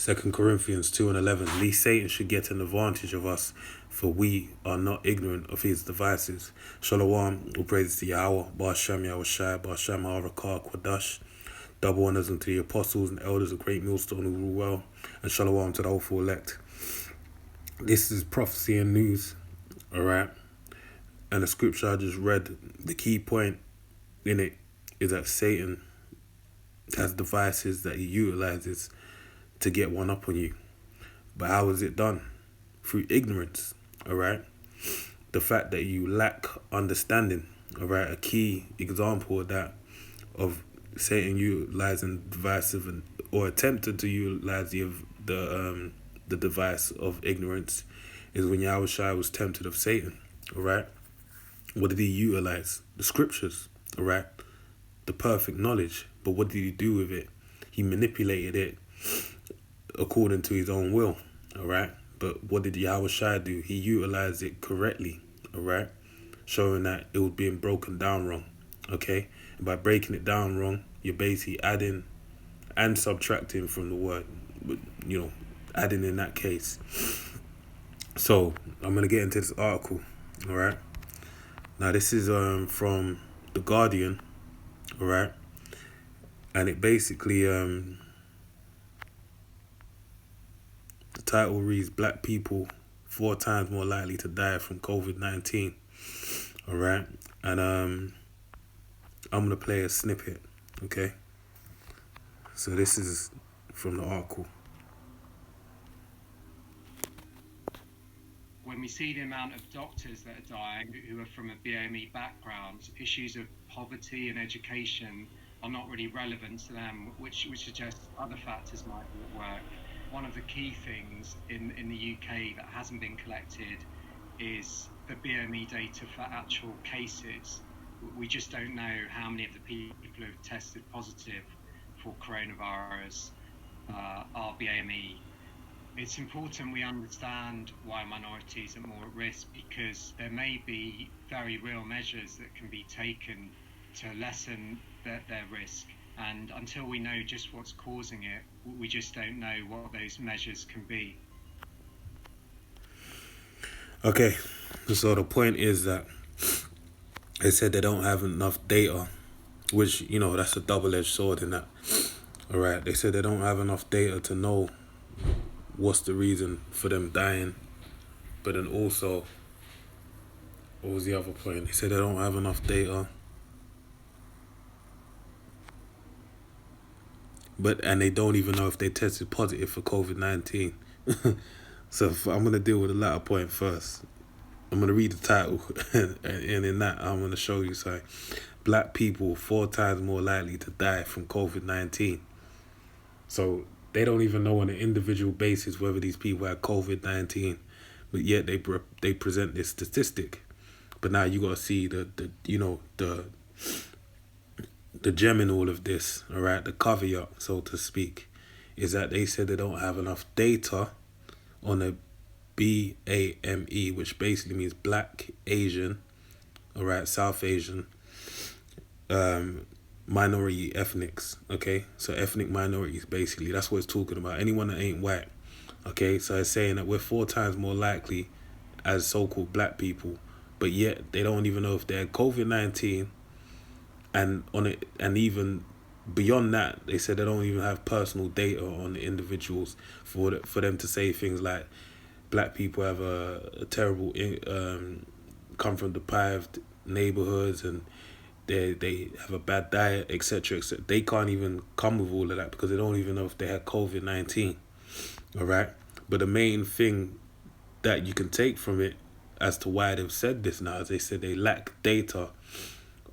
Second Corinthians 2:11. Least Satan should get an advantage of us, for we are not ignorant of his devices. Shalom, all praises to Yahweh, Ba'ashem Yahweh Shai, Ba'ashem Harakah Kwadash. Double honors unto the apostles and elders of Great Millstone who rule well, and shalom to the hopeful elect. This is prophecy and news, alright? And the scripture I just read, the key point in it is that Satan has devices that he utilizes to get one up on you. But how is it done? Through ignorance, alright? The fact that you lack understanding, alright? A key example of that, of Satan utilizing divisive or attempted to utilize the device of ignorance, is when Yahushua was tempted of Satan, alright? What did he utilize? The scriptures, alright? The perfect knowledge. But what did he do with it? He manipulated it according to his own will, alright? But what did Yahushua do? He utilized it correctly, alright? Showing that it was being broken down wrong, okay? And by breaking it down wrong, you're basically adding and subtracting from the word, adding in that case. So, I'm going to get into this article, alright? Now, this is from The Guardian, alright? And it basically, the title reads, Black people 4 times more likely to die from COVID-19, alright? And I'm going to play a snippet, okay? So this is from the article. When we see the amount of doctors that are dying who are from a BME background, issues of poverty and education are not really relevant to them, which suggests other factors might be at work. One of the key things in the UK that hasn't been collected is the BME data for actual cases. We just don't know how many of the people who have tested positive for coronavirus are BME. It's important we understand why minorities are more at risk, because there may be very real measures that can be taken to lessen their risk. And until we know just what's causing it, we just don't know what those measures can be. Okay, so the point is that they said they don't have enough data, which, that's a double-edged sword in that. All right, they said they don't have enough data to know what's the reason for them dying. But then also, what was the other point? They said they don't have enough data. And they don't even know if they tested positive for COVID-19. So I'm going to deal with the latter point first. I'm going to read the title, and in that, I'm going to show you something. Black people 4 times more likely to die from COVID-19. So they don't even know on an individual basis whether these people had COVID-19, but yet they present this statistic. But now you got to see the gem in all of this, all right, the caveat, so to speak, is that they said they don't have enough data on a BAME, which basically means Black, Asian, all right, South Asian, minority ethnics, okay? So ethnic minorities, basically, that's what it's talking about. Anyone that ain't white, okay? So it's saying that we're 4 times more likely as so-called black people, but yet they don't even know if they had COVID-19. And even beyond that, they said they don't even have personal data on the individuals for them to say things like black people have a terrible come from deprived neighborhoods and they have a bad diet, etc., etc. They can't even come with all of that because they don't even know if they had COVID-19. All right, but the main thing that you can take from it as to why they've said this now is they said they lack data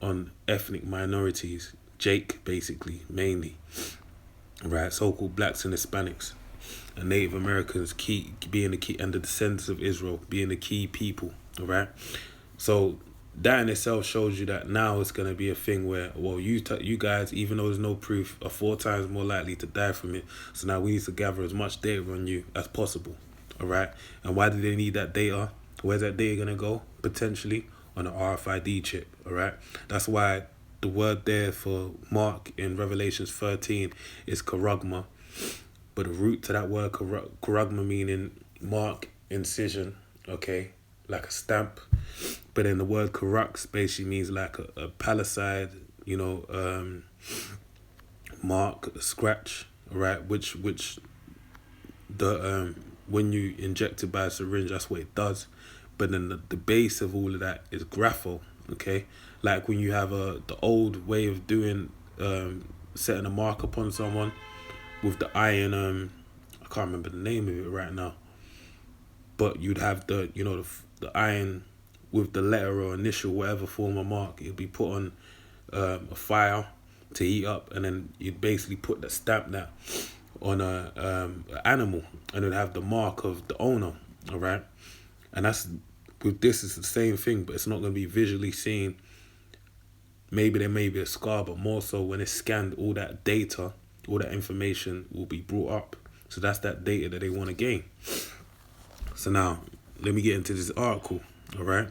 on ethnic minorities, Jake, basically, mainly, right? So-called blacks and Hispanics and Native Americans being the key, and the descendants of Israel being the key people, all right? So that in itself shows you that now it's going to be a thing where, well, you guys, even though there's no proof, are 4 times more likely to die from it. So now we need to gather as much data on you as possible, all right? And why do they need that data? Where's that data going to go? Potentially on an RFID chip, all right? That's why the word there for Mark in Revelations 13 is charagma. but the root to that word kerugma meaning mark, incision, okay, like a stamp. But then the word kerux basically means like a palisade, mark, a scratch, right? Which the when you inject it by a syringe, that's what it does. But then the base of all of that is grapho, okay? Like when you have the old way of doing setting a mark upon someone with the iron, I can't remember the name of it right now, but you'd have the iron with the letter or initial, whatever form of mark, it'd be put on a fire to heat up, and then you'd basically put the stamp that on a animal, and it'd have the mark of the owner, all right? And that's with this, it's the same thing, but it's not going to be visually seen. Maybe there may be a scar, but more so when it's scanned, all that data, all that information will be brought up. So that's that data that they want to gain. So now, let me get into this article, all right?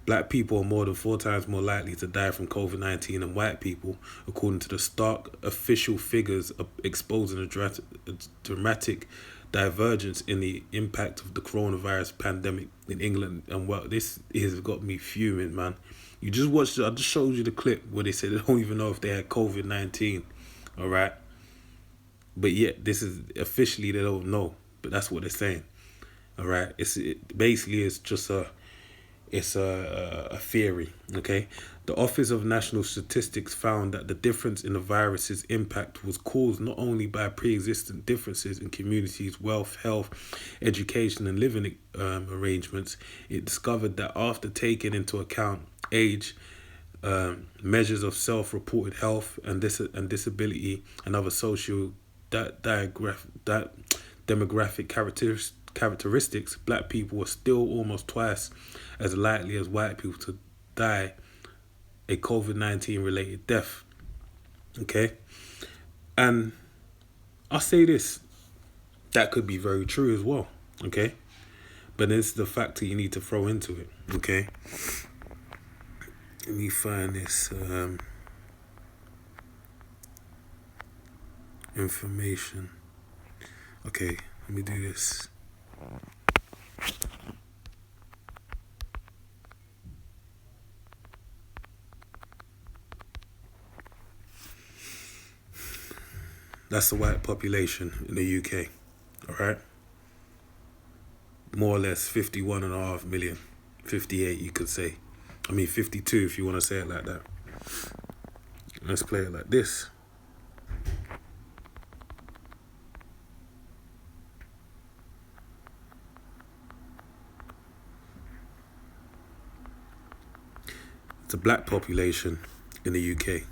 Black people are more than 4 times more likely to die from COVID-19 than white people, according to the stark official figures exposing a dramatic divergence in the impact of the coronavirus pandemic in England. And well, this has got me fuming, man. You just watched, I just showed you the clip where they said they don't even know if they had COVID-19, all right? But yet, this is officially, they don't know, but that's what they're saying, all right? Basically, it's just a theory, okay? The Office of National Statistics found that the difference in the virus's impact was caused not only by pre-existing differences in communities' wealth, health, education, and living arrangements. It discovered that after taking into account age, measures of self-reported health and disability, and other social demographic characteristics, black people were still almost twice as likely as white people to die a COVID-19 related death. Okay? And I'll say this, that could be very true as well. Okay? But it's the factor you need to throw into it. Okay? Let me find this information. Okay, let me do this. That's the white population in the UK, all right? More or less 51.5 million, 58 you could say. 52 if you want to say it like that. Let's play it like this. It's a black population in the UK.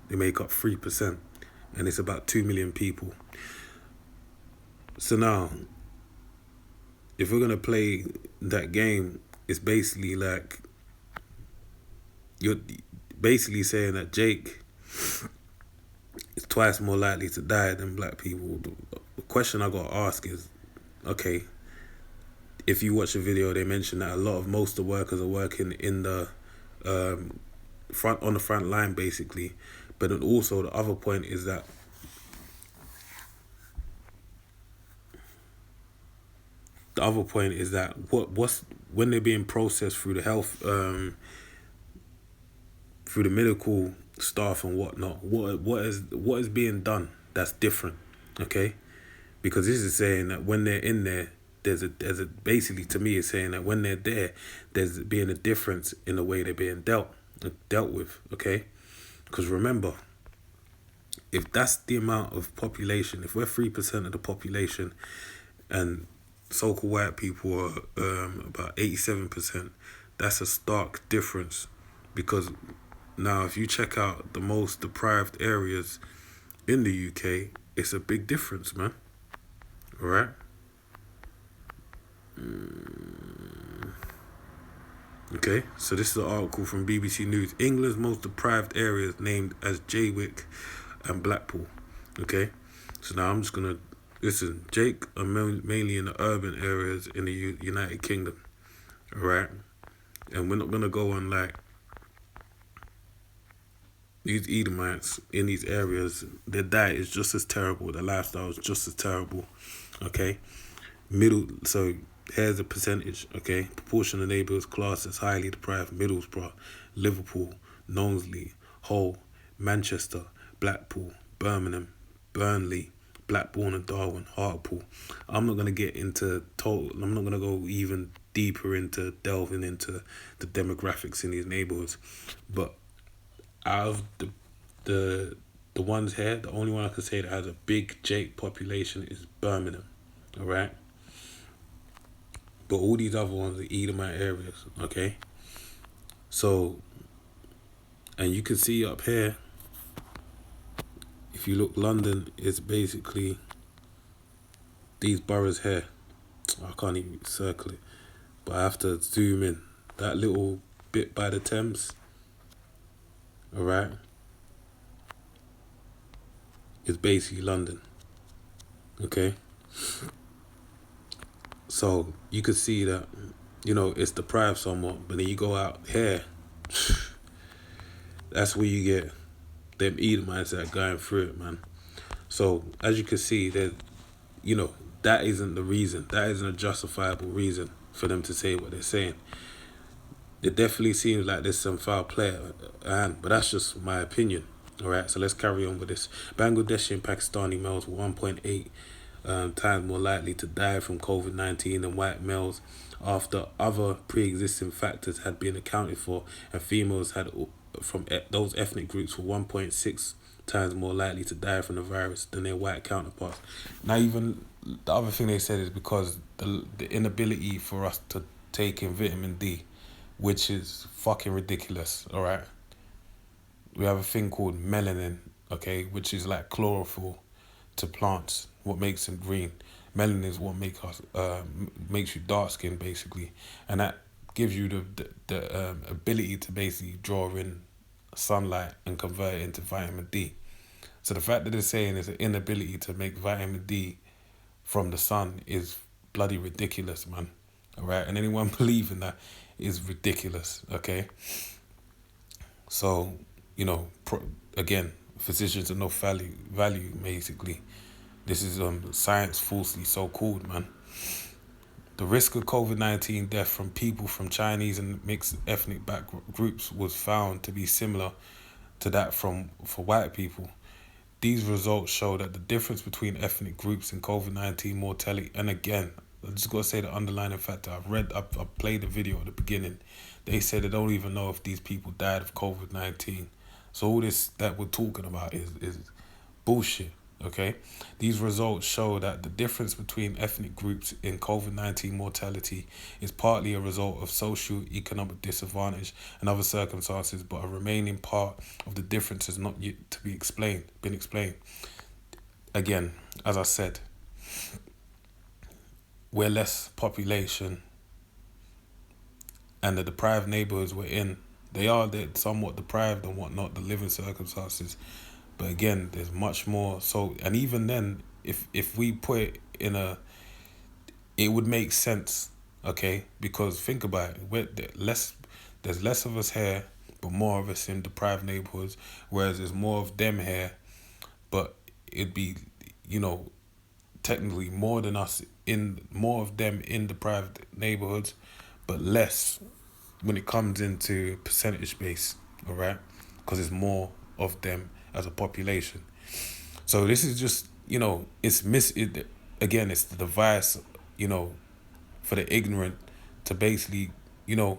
They make up 3%, and it's about 2 million people. So now, if we're going to play that game, it's basically like, you're basically saying that Jake is twice more likely to die than black people. The question I got to ask is, okay, if you watch the video, they mention that most of the workers are working in the on the front line, basically. But then also the other point is that what's when they're being processed through the health through the medical staff and whatnot, what is being done that's different, okay? Because this is saying that when they're in there, there's a basically, to me, it's saying that when they're there, there's being a difference in the way they're being dealt with, okay? Because remember, if that's the amount of population, if we're 3% of the population, and so-called white people are about 87%, that's a stark difference. Because now, if you check out the most deprived areas in the UK, it's a big difference, man. All right? Okay, so this is an article from BBC News. England's most deprived areas named as Jaywick and Blackpool. Okay, so now I'm just going to listen. Jake are mainly in the urban areas in the United Kingdom. All right, and we're not going to go on like these Edomites in these areas, their diet is just as terrible, their lifestyle is just as terrible. Okay, so here's the percentage. Okay, proportion of neighbours classed as highly deprived: Middlesbrough, Liverpool, Knowsley, Hull, Manchester, Blackpool, Birmingham, Burnley, Blackburn and Darwin, Hartlepool. I'm not gonna get into total. I'm not gonna go even deeper into delving into the demographics in these neighborhoods, but out of the ones here, the only one I could say that has a big Jake population is Birmingham. All right, but all these other ones are Edomite areas. Okay, so and you can see up here, if you look, London is basically these boroughs here. I can't even circle it, but I have to zoom in. That little bit by the Thames, all right, is basically London. Okay, so you could see that, it's deprived somewhat, but then you go out here, that's where you get them Edomites that are going through it, man. So as you can see, that isn't the reason. That isn't a justifiable reason for them to say what they're saying. It definitely seems like there's some foul play at hand, but that's just my opinion. All right, so let's carry on with this. Bangladeshi and Pakistani males were 1.8 times more likely to die from COVID-19 than white males after other pre-existing factors had been accounted for, and females had from those ethnic groups were 1.6 times more likely to die from the virus than their white counterparts. Now, even the other thing they said is because the inability for us to take in vitamin D, which is fucking ridiculous, all right? We have a thing called melanin, okay, which is like chlorophyll to plants, what makes them green. Melanin is what makes you dark skin, basically, and that gives you the ability to basically draw in sunlight and convert it into vitamin D. So the fact that they're saying there's an inability to make vitamin D from the sun is bloody ridiculous, man. All right, and anyone believing that is ridiculous. Okay, so again, physicians are no value basically. This is science falsely so called, man. The risk of COVID-19 death from people from Chinese and mixed ethnic groups was found to be similar to that for white people. These results show that the difference between ethnic groups in COVID-19 mortality, and again, I just got to say the underlying factor. I played the video at the beginning. They said they don't even know if these people died of COVID-19. So all this that we're talking about is bullshit, okay? These results show that the difference between ethnic groups in COVID-19 mortality is partly a result of socio-economic disadvantage and other circumstances, but a remaining part of the difference is not yet to been explained. Again, as I said, we're less population, and the deprived neighborhoods we're in, they're somewhat deprived and whatnot, the living circumstances. But again, there's much more. So, and even then, if we put it it would make sense, okay? Because think about it, there's less of us here, but more of us in deprived neighborhoods, whereas there's more of them here, but it'd be, technically more of them in deprived neighborhoods, but less when it comes into percentage base, all right? Because there's more of them as a population. So this is just, again, it's the device, for the ignorant to basically, the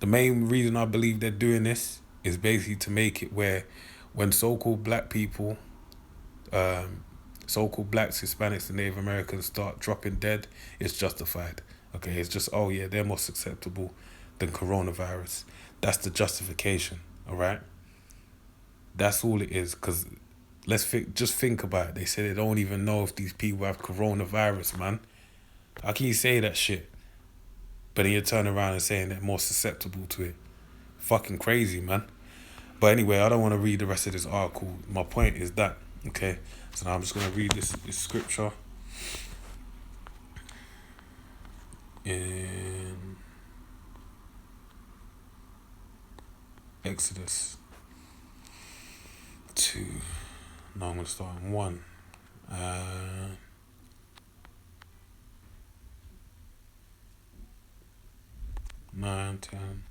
main reason I believe they're doing this is basically to make it where when so-called black people, so-called blacks, Hispanics, and Native Americans start dropping dead, it's justified. Okay, it's just, oh yeah, they're more susceptible than coronavirus. That's the justification, all right? That's all it is, because just think about it. They say they don't even know if these people have coronavirus, man. How can you say that shit? But then you turn around and saying they're more susceptible to it. Fucking crazy, man. But anyway, I don't want to read the rest of this article. My point is that, okay? So now I'm just going to read this scripture in Exodus. 2. No, I'm going to start on 1. 9, 10.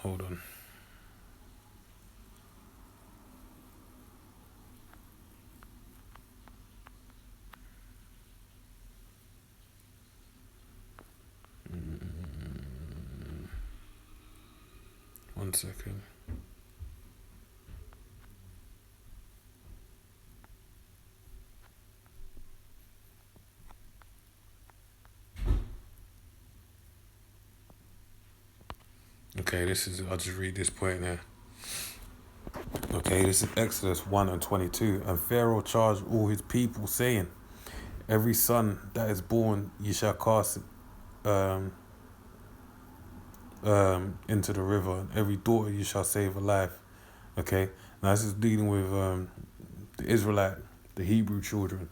Hold on. One second. Okay, I'll just read this point there. Okay, this is Exodus 1 and 22. And Pharaoh charged all his people, saying, every son that is born ye shall cast into the river, and every daughter you shall save alive. Okay, now this is dealing with the Israelite, the Hebrew children.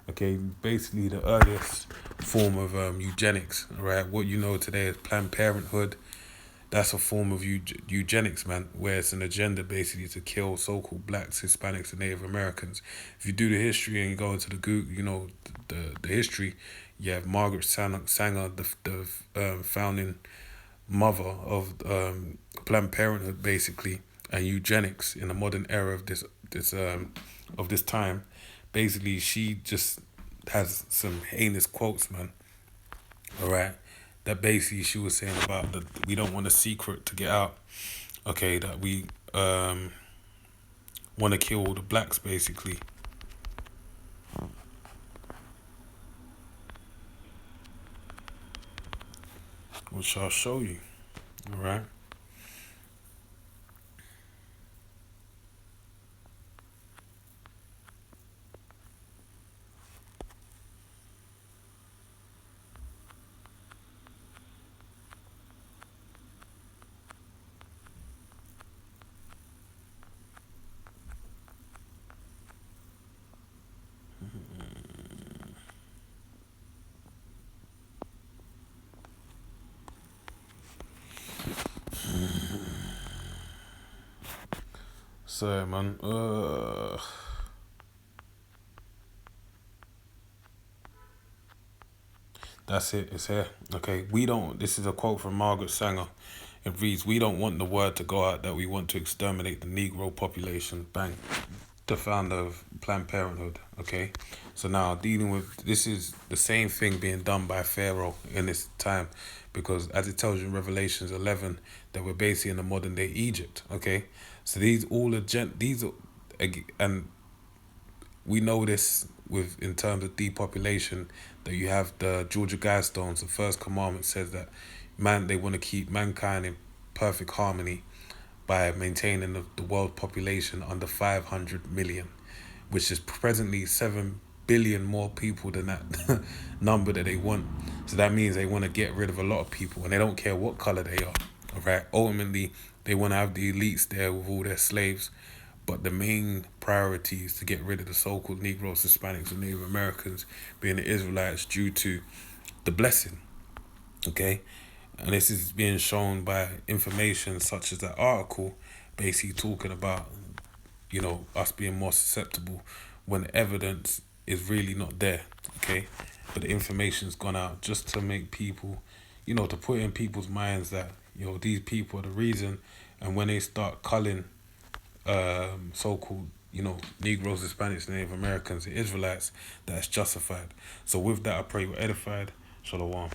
Okay, basically the earliest form of eugenics. Right, what you know today is Planned Parenthood. That's a form of eugenics, man, where it's an agenda basically to kill so-called blacks, Hispanics, and Native Americans. If you do the history and you go into the Google, you know the history. You have Margaret Sanger, the founding mother of Planned Parenthood, basically, and eugenics in the modern era of this time. Basically, she just has some heinous quotes, man. All right, that basically she was saying about that we don't want a secret to get out. Okay, that we want to kill all the blacks, basically. Which I'll show you. All right. So, man, that's it. It's here. Okay, we don't. This is a quote from Margaret Sanger. It reads, "We don't want the word to go out that we want to exterminate the Negro population." Bang. The founder of Planned Parenthood. Okay, so now dealing with this is the same thing being done by Pharaoh in this time, because as it tells you in Revelations 11, that we're basically in the modern day Egypt. Okay, so these all are and we know this with in terms of depopulation, that you have the Georgia Guidestones. The first commandment says that they want to keep mankind in perfect harmony by maintaining the world population under 500 million, which is presently 7 billion more people than that number that they want. So that means they want to get rid of a lot of people, and they don't care what color they are. All right. Ultimately, they want to have the elites there with all their slaves, but the main priority is to get rid of the so-called Negroes, Hispanics, and Native Americans, being the Israelites, due to the blessing. Okay, and this is being shown by information such as that article, basically talking about, us being more susceptible when evidence is really not there. Okay, but the information's gone out just to make people, to put in people's minds that these people are the reason, and when they start culling so-called Negroes, Hispanics, Native Americans, the Israelites, that's justified. So with that, I pray you're edified. Shalom.